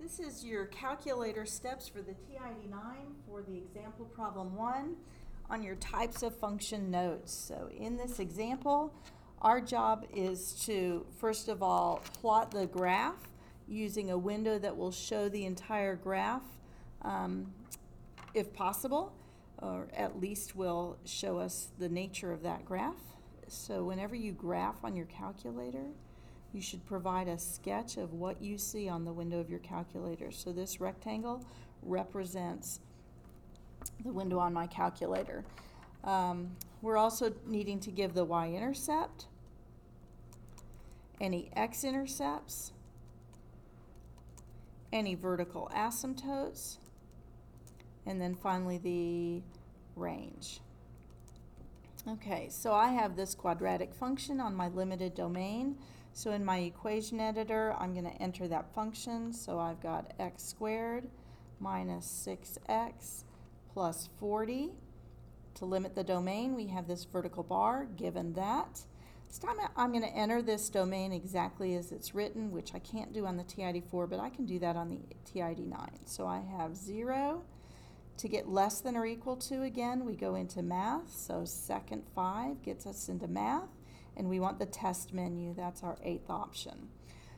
This is your calculator steps for the TI89 for the example problem 1 on your types of function notes. So in this example, our job is to, first of all, plot the graph using a window that will show the entire graph if possible, or at least will show us the nature of that graph. So whenever you graph on your calculator, you should provide a sketch of what you see on the window of your calculator. So this rectangle represents the window on my calculator. We're also needing to give the y-intercept, any x-intercepts, any vertical asymptotes, and then finally the range. Okay, so I have this quadratic function on my limited domain. So in my equation editor, I'm going to enter that function. So I've got x squared minus 6x plus 40. To limit the domain, we have this vertical bar. Given that, this time I'm going to enter this domain exactly as it's written, which I can't do on the TI-84, but I can do that on the TI-89. So I have 0. To get less than or equal to, again, we go into math. So second 5 gets us into math. And we want the test menu, that's our 8th option.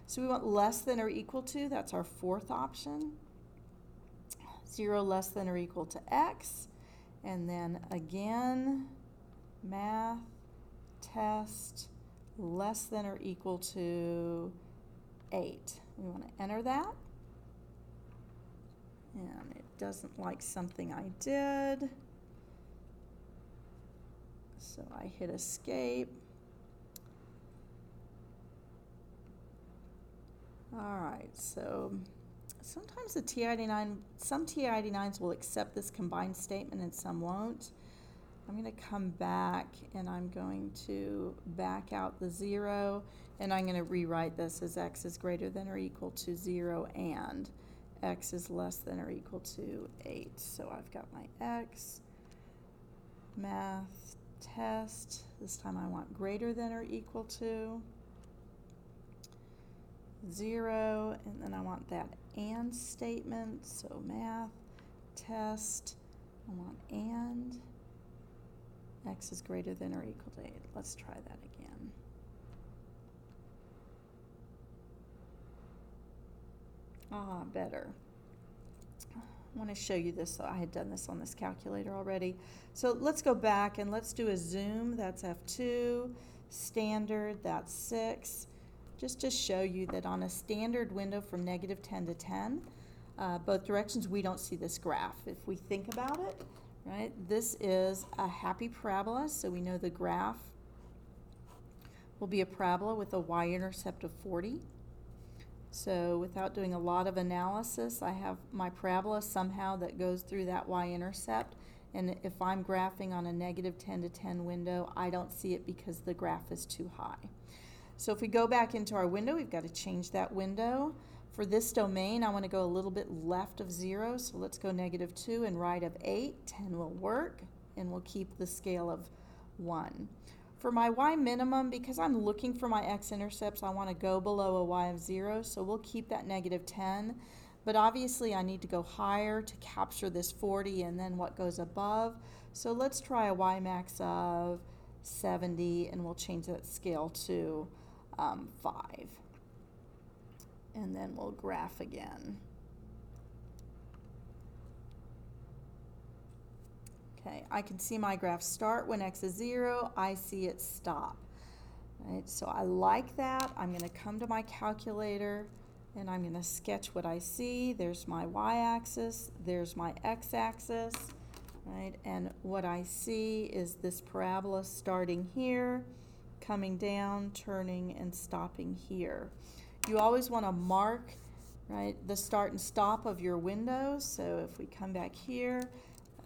So we want less than or equal to, that's our 4th option. 0 less than or equal to x. And then again, math, test, less than or equal to 8. We want to enter that. And it doesn't like something I did. So I hit escape. Alright, so sometimes the TI-89, some TI-89s will accept this combined statement and some won't. I'm going to come back and I'm going to back out the 0 and I'm going to rewrite this as x is greater than or equal to 0 and x is less than or equal to 8. So I've got my x, math, test, this time I want greater than or equal to 0, and then I want that and statement, so math, test, I want and, x is greater than or equal to 8. Let's try that again. Better. I want to show you this, so I had done this on this calculator already. So let's go back and let's do a zoom, that's F2, standard, that's 6. Just to show you that on a standard window from -10 to 10, both directions, we don't see this graph. If we think about it, right, this is a happy parabola, so we know the graph will be a parabola with a y-intercept of 40. So without doing a lot of analysis, I have my parabola somehow that goes through that y-intercept, and if I'm graphing on a -10 to 10 window, I don't see it because the graph is too high. So if we go back into our window, we've got to change that window. For this domain, I want to go a little bit left of 0, so let's go -2 and right of 8. 10 will work, and we'll keep the scale of 1. For my y minimum, because I'm looking for my x-intercepts, I want to go below a y of 0, so we'll keep that -10. But obviously, I need to go higher to capture this 40 and then what goes above. So let's try a y max of 70, and we'll change that scale to 5. And then we'll graph again. Okay, I can see my graph start when x is 0. I see it stop. Right, so I like that. I'm going to come to my calculator and I'm going to sketch what I see. There's my y-axis. There's my x-axis. Right, and what I see is this parabola starting here, coming down, turning, and stopping here. You always want to mark, right, the start and stop of your window. So if we come back here,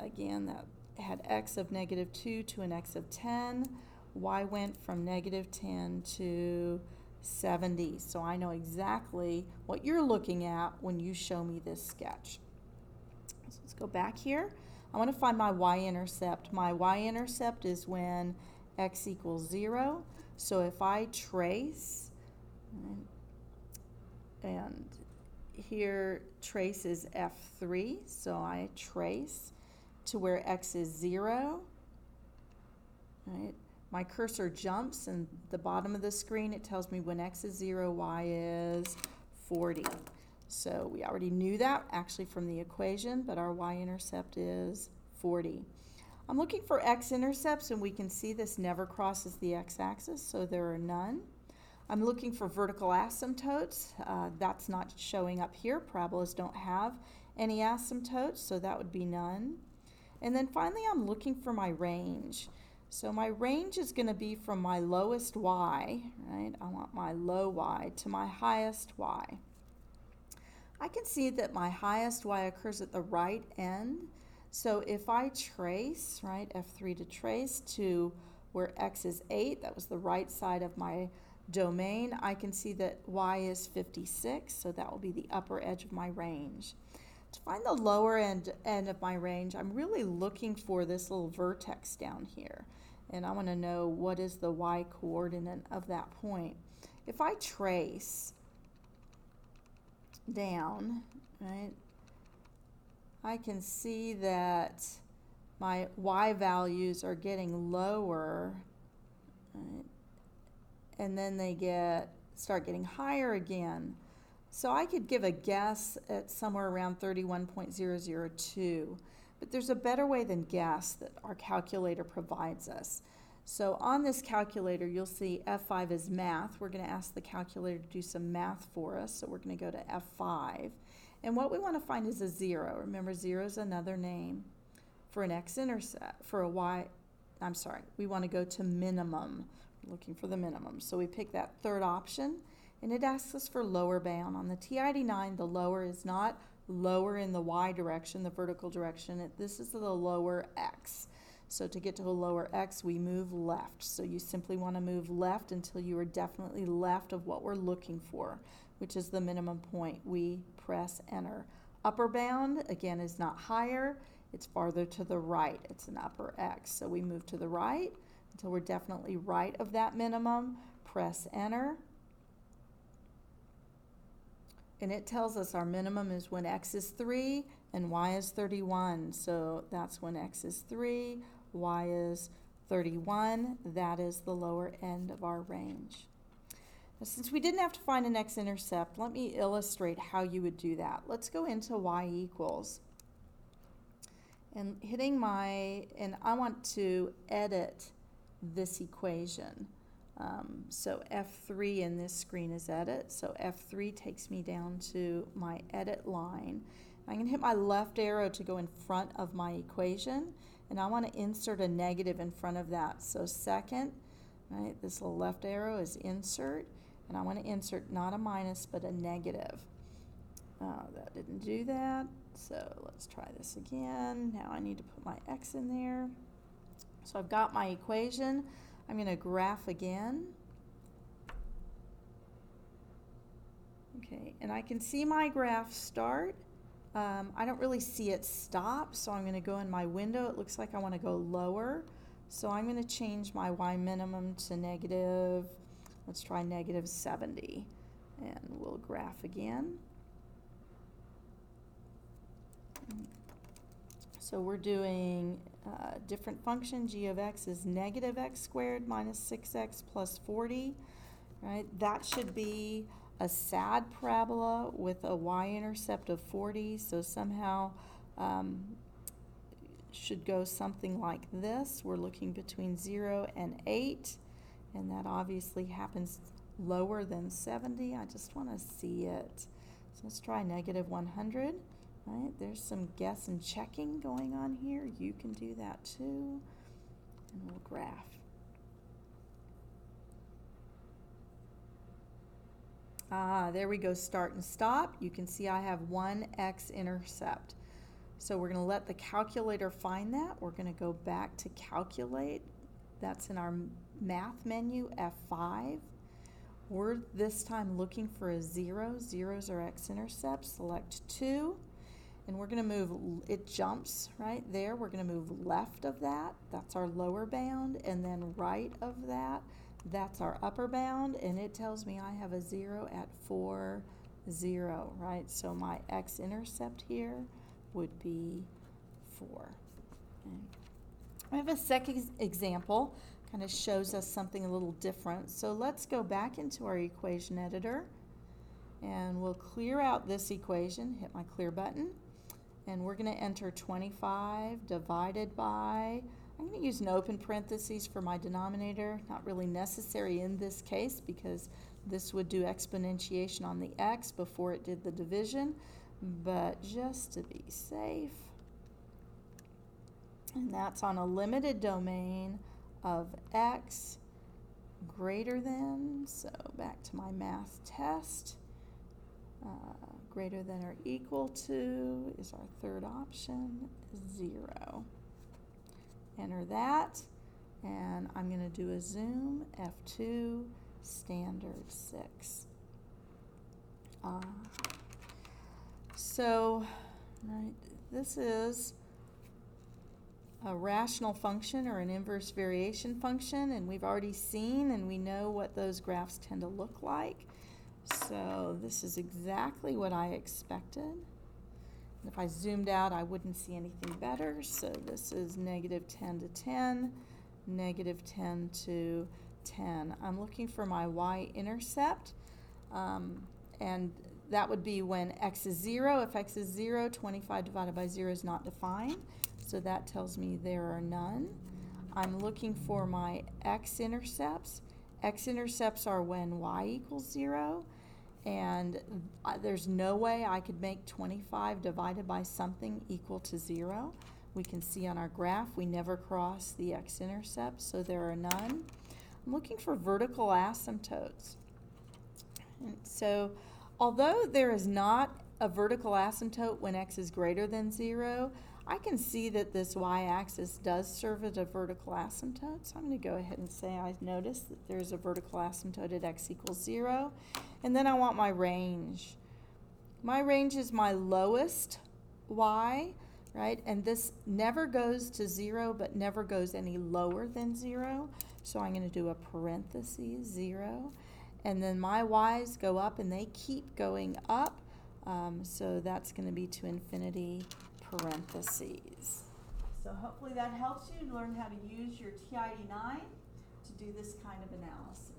again, that had x of -2 to an x of 10. Y went from -10 to 70. So I know exactly what you're looking at when you show me this sketch. So let's go back here. I want to find my y-intercept. My y-intercept is when x equals 0. So if I trace, and here traces F3, so I trace to where x is 0. Right? My cursor jumps and the bottom of the screen, it tells me when x is 0, y is 40. So we already knew that actually from the equation, but our y-intercept is 40. I'm looking for x-intercepts, and we can see this never crosses the x-axis, so there are none. I'm looking for vertical asymptotes. That's not showing up here. Parabolas don't have any asymptotes, so that would be none. And then finally, I'm looking for my range. So my range is going to be from my lowest y, right? I want my low y to my highest y. I can see that my highest y occurs at the right end. So if I trace, right, F3 to trace to where x is 8, that was the right side of my domain, I can see that y is 56, so that will be the upper edge of my range. To find the lower end of my range, I'm really looking for this little vertex down here. And I want to know what is the y coordinate of that point. If I trace down, right, I can see that my y values are getting lower, right, and then they start getting higher again. So I could give a guess at somewhere around 31.002, but there's a better way than guess that our calculator provides us. So on this calculator, you'll see F5 is math. We're going to ask the calculator to do some math for us, so we're going to go to F5. And what we want to find is a 0. Remember, 0 is another name for an x-intercept, for a y, I'm sorry, we want to go to minimum. We're looking for the minimum. So we pick that third option, and it asks us for lower bound. On the TI89, the lower is not lower in the y direction, the vertical direction. This is the lower x. So to get to a lower x, we move left. So you simply want to move left until you are definitely left of what we're looking for, which is the minimum point. We press enter. Upper bound, again, is not higher. It's farther to the right. It's an upper x. So we move to the right until we're definitely right of that minimum. Press enter. And it tells us our minimum is when x is 3 and y is 31. So that's when x is 3, y is 31. That is the lower end of our range. Now, since we didn't have to find an x-intercept, let me illustrate how you would do that. Let's go into y equals. And and I want to edit this equation. So F3 in this screen is edit. So F3 takes me down to my edit line. I'm going to hit my left arrow to go in front of my equation, and I want to insert a negative in front of that. So second, right, this little left arrow is insert, and I want to insert not a minus but a negative. That didn't do that, so let's try this again. Now I need to put my x in there. So I've got my equation. I'm going to graph again. Okay, and I can see my graph start. I don't really see it stop, so I'm going to go in my window. It looks like I want to go lower. So I'm going to change my y minimum to negative, let's try negative 70. And we'll graph again. So we're doing different function. G of x is negative x squared minus 6x plus 40. Right? That should be a sad parabola with a y-intercept of 40. So somehow should go something like this. We're looking between 0 and 8. And that obviously happens lower than 70. I just want to see it. So let's try negative 100. Right, there's some guess and checking going on here. You can do that too. And we'll graph. There we go, start and stop. You can see I have one x-intercept. So we're going to let the calculator find that. We're going to go back to calculate. That's in our math menu, F5. We're this time looking for a 0. Zeros are x-intercept. Select 2. And we're going to move, it jumps right there. We're going to move left of that. That's our lower bound. And then right of that, that's our upper bound. And it tells me I have a 0 at 4, 0, right? So my x-intercept here would be 4. Okay. I have a second example, kind of shows us something a little different. So let's go back into our equation editor, and we'll clear out this equation, hit my clear button, and we're going to enter 25 divided by, I'm going to use an open parentheses for my denominator, not really necessary in this case because this would do exponentiation on the x before it did the division, but just to be safe, and that's on a limited domain of x greater than, so back to my math test, greater than or equal to is our third option, 0. Enter that, and I'm going to do a zoom, F2, standard 6. So, right, this is a rational function or an inverse variation function, and we've already seen and we know what those graphs tend to look like. So this is exactly what I expected. And if I zoomed out, I wouldn't see anything better. So this is negative 10 to 10, negative 10 to 10. I'm looking for my y-intercept, and that would be when x is 0. If x is 0, 25 divided by 0 is not defined. So that tells me there are none. I'm looking for my x-intercepts. X-intercepts are when y equals 0. And there's no way I could make 25 divided by something equal to 0. We can see on our graph we never cross the x-intercept, so there are none. I'm looking for vertical asymptotes. And so although there is not a vertical asymptote when x is greater than 0, I can see that this y-axis does serve as a vertical asymptote. So I'm going to go ahead and say I notice that there's a vertical asymptote at x equals 0. And then I want my range. My range is my lowest y, right? And this never goes to 0, but never goes any lower than 0. So I'm going to do a parentheses, 0. And then my y's go up, and they keep going up. So that's going to be to infinity, parentheses. So hopefully that helps you learn how to use your TI89 to do this kind of analysis.